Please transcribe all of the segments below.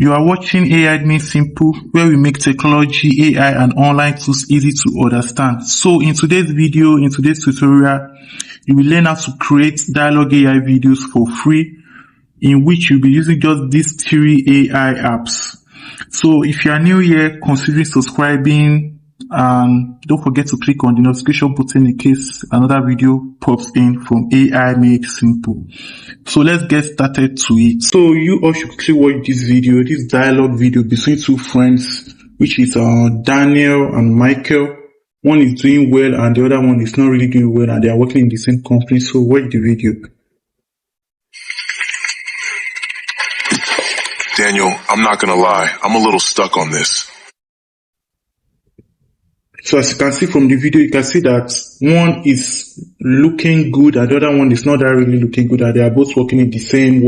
You are watching AI Made Simple, where we make technology, AI, and online tools easy to understand. So in today's video, in today's tutorial, you will learn how to create dialogue AI videos for free, in which you'll be using just these 3 AI apps. So if you are new here, consider subscribing and don't forget to click on the notification button in case another video pops in from AI Made Simple. So let's get started to it. So you all should quickly watch this video, this dialogue video between 2 friends, which is Daniel and Michael. One is doing well and the other one is not really doing well, and they are working in the same company. So watch the video. Daniel, I'm not gonna lie, I'm a little stuck on this. So as you can see from the video, you can see that one is looking good and the other one is not that really looking good, and they are both working in the same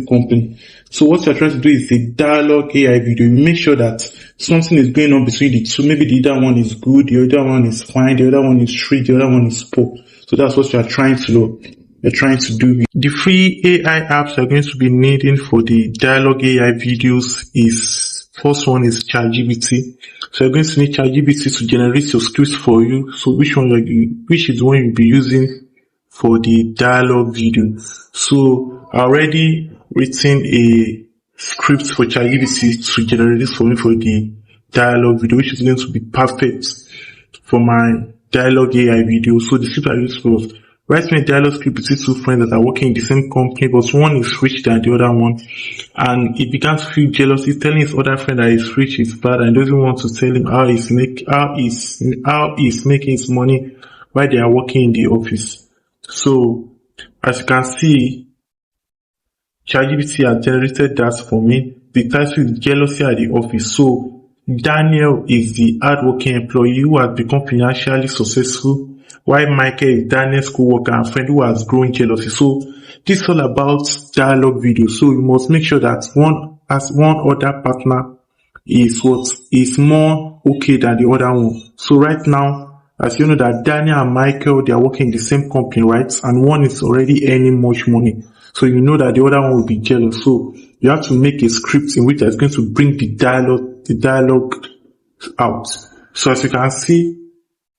company. So what you're trying to do is a dialogue AI video. You make sure that something is going on between the two. Maybe the other one is good, the other one is fine, the other one is shriek, the other one is poor. So that's what you're trying to do. The free AI apps you're going to be needing for the dialogue AI videos is, first one is ChatGPT. So you're going to need ChatGPT to generate your scripts for you. So which is the one you'll be using for the dialogue video. So I already written a script for ChatGPT to generate this for me for the dialogue video, which is going to be perfect for my dialogue AI video. So the script I used was write me a dialogue script between 2 friends that are working in the same company, but one is rich than the other one, and he began to feel jealous. He's telling his other friend that he's rich, he's bad, and doesn't want to tell him how he's making his money while they are working in the office. So as you can see, ChatGPT has generated that for me. The title is Jealousy at the Office. So Daniel is the hardworking employee who has become financially successful, while Michael is Daniel's co-worker and friend who has grown jealousy. So this is all about dialogue video. So you must make sure that one other partner is more okay than the other one. So right now, as you know that Daniel and Michael, they are working in the same company, right? And one is already earning much money. So you know that the other one will be jealous. So you have to make a script in which that's going to bring the dialogue out. So as you can see,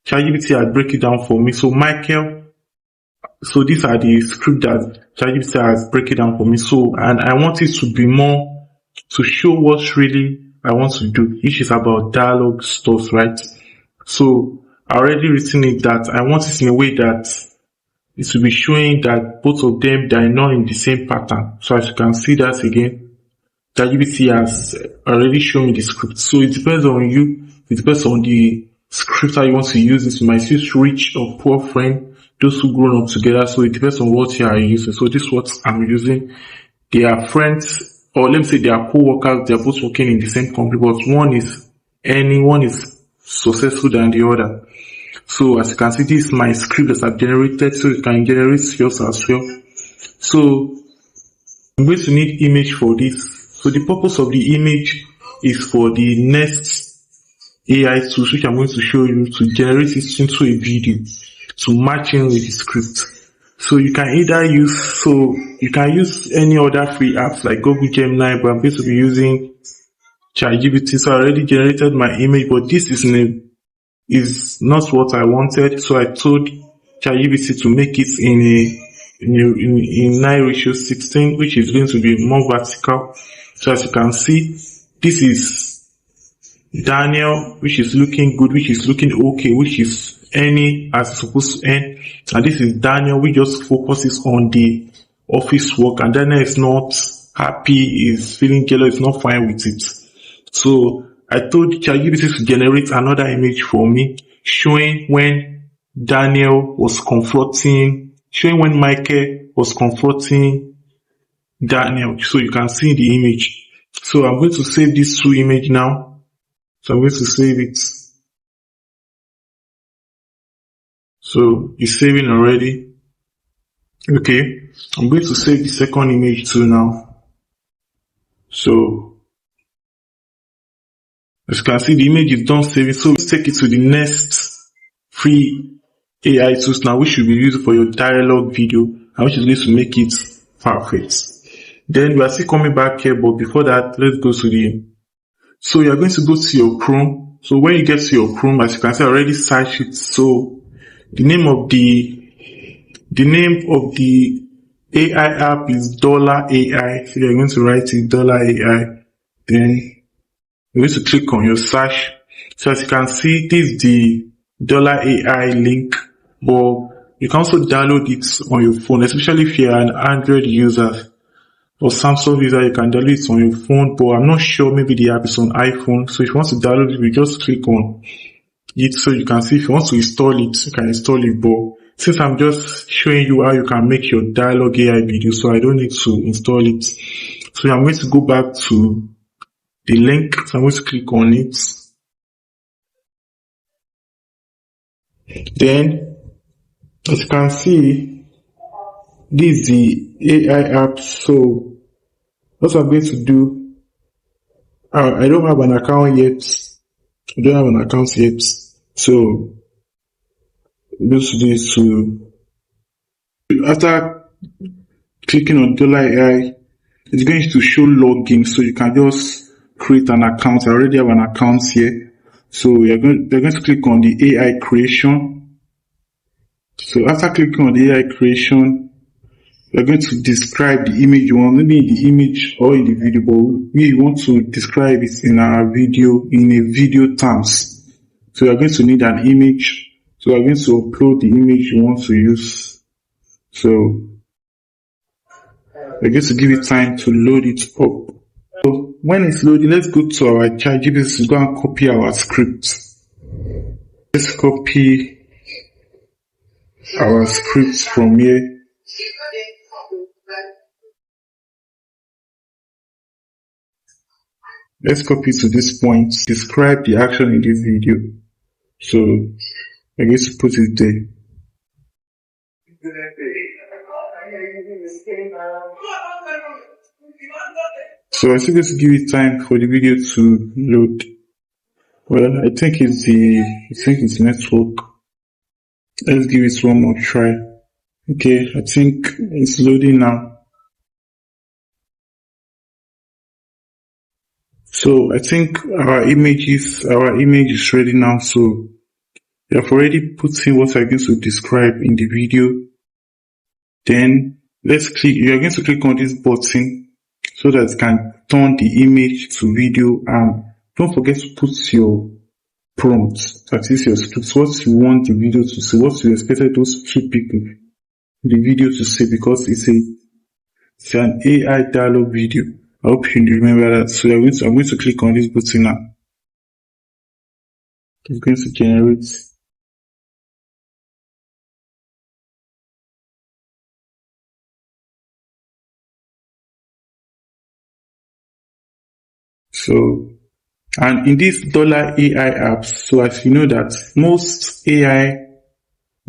ChatGPT has break it down for me. So Michael, so these are the script that ChatGPT has break it down for me. So, and I want it to be more, to show what really I want to do, which is about dialogue stuff, right? So I already written it that I want it in a way that it will be showing that both of them, they are not in the same pattern. So as you can see that again, ChatGPT has already shown me the script. So it depends on you. It depends on the script how you want to use this. You might use rich or poor friend, those who grown up together. So it depends on what you are using. So this is what I'm using. They are friends, or let me say they are co-workers. They are both working in the same company, but one is successful than the other. So as you can see, this is my script that I've generated, so you can generate yours as well. So I'm going to need image for this. So the purpose of the image is for the next AI tools, which I'm going to show you, to generate it into a video to match in with the script. So you can use any other free apps like Google Gemini, but I'm going to be using ChatGPT. So I already generated my image, but this is not what I wanted. So I told ChatGPT to make it in 9:16, which is going to be more vertical. So as you can see, this is Daniel, which is looking good, which is looking okay, which is earning as it's supposed to earn. And this is Daniel, which just focuses on the office work. And Daniel is not happy, is feeling jealous, is not fine with it. So I told ChatGPT to generate another image for me, showing when Michael was confronting Daniel. So you can see the image. So I'm going to save these 2 images now. So I'm going to save it. So it's saving already. Okay. I'm going to save the second image too now. So as you can see, the image is done saving. So let's take it to the next free AI tools now, which will be used for your dialogue video and which is going to make it perfect. Then we are still coming back here, but before that, let's go to so you're going to go to your Chrome. So when you get to your Chrome, as you can see, I already searched it. So the name of the AI app is $AI. So you're going to write it $AI. Then you're going to click on your search. So as you can see, this is the $AI link, but you can also download it on your phone, especially if you're an Android user or Samsung user. You can download it on your phone, but I'm not sure, maybe the app is on iPhone. So if you want to download it, you just click on it so you can see. If you want to install it, you can install it, but since I'm just showing you how you can make your dialogue AI video, so I don't need to install it. So I'm going to go back to the link, so I'm going to click on it. Then, as you can see, this is the AI app. So what I'm going to do, I don't have an account yet. So let's do this. After clicking on $AI, it's going to show login, so you can just create an account. I already have an account here. So they're going to click on the AI creation. So after clicking on the AI creation, you're going to describe the image you want, maybe in the image or in the video, but we want to describe it in a video terms. So you're going to need an image. So you're going to upload the image you want to use. So we're going to give it time to load it up. So when it's loading, let's go to our ChatGPT to go and copy our script. Let's copy our script from here. Let's copy to this point. Describe the action in this video. So I guess to put it there. So I still going to give it time for the video to load. Well, I think it's network. Let's give it one more try. Okay, I think it's loading now. So I think our image is ready now. So we have already put in what I'm going to describe in the video. Then you are going to click on this button so that it can turn the image to video, and don't forget to put your prompt, that is your script, what you want the video to say, what you expected those two people in the video to say, because it's an AI dialogue video. I hope you remember that. So I'm going to click on this button now. It's going to generate. So, and in this $AI apps, so as you know that most AI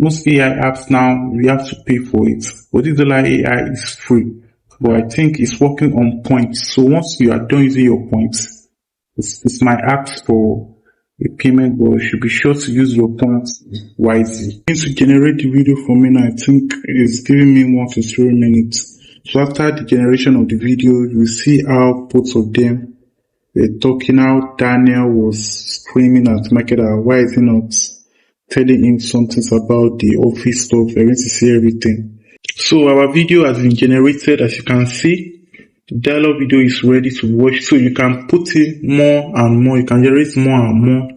apps now, we have to pay for it. But this $AI is free. But I think it's working on points. So once you are done using your points, it might ask for a payment, but you should be sure to use your points wisely. I'm going to generate the video for me now. I think it's giving me 1 to 3 minutes. So after the generation of the video, you see how both of them were talking, how Daniel was screaming at Makeda. Why is he not telling him something about the office stuff? You're going to see everything. So our video has been generated. As you can see, the dialogue video is ready to watch. So you can put in more and more. You can generate more and more.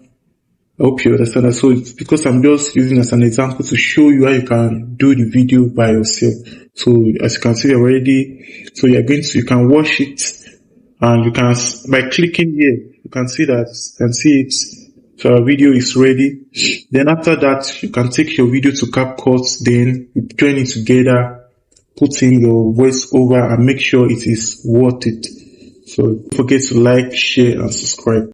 I hope you understand that. So it's because I'm just using as an example to show you how you can do the video by yourself. So as you can see already, so you can watch it, and you can, by clicking here, you can see it. So our video is ready. Then after that, you can take your video to CapCut, then you join it together, put in your voice over, and make sure it is worth it. So don't forget to like, share, and subscribe.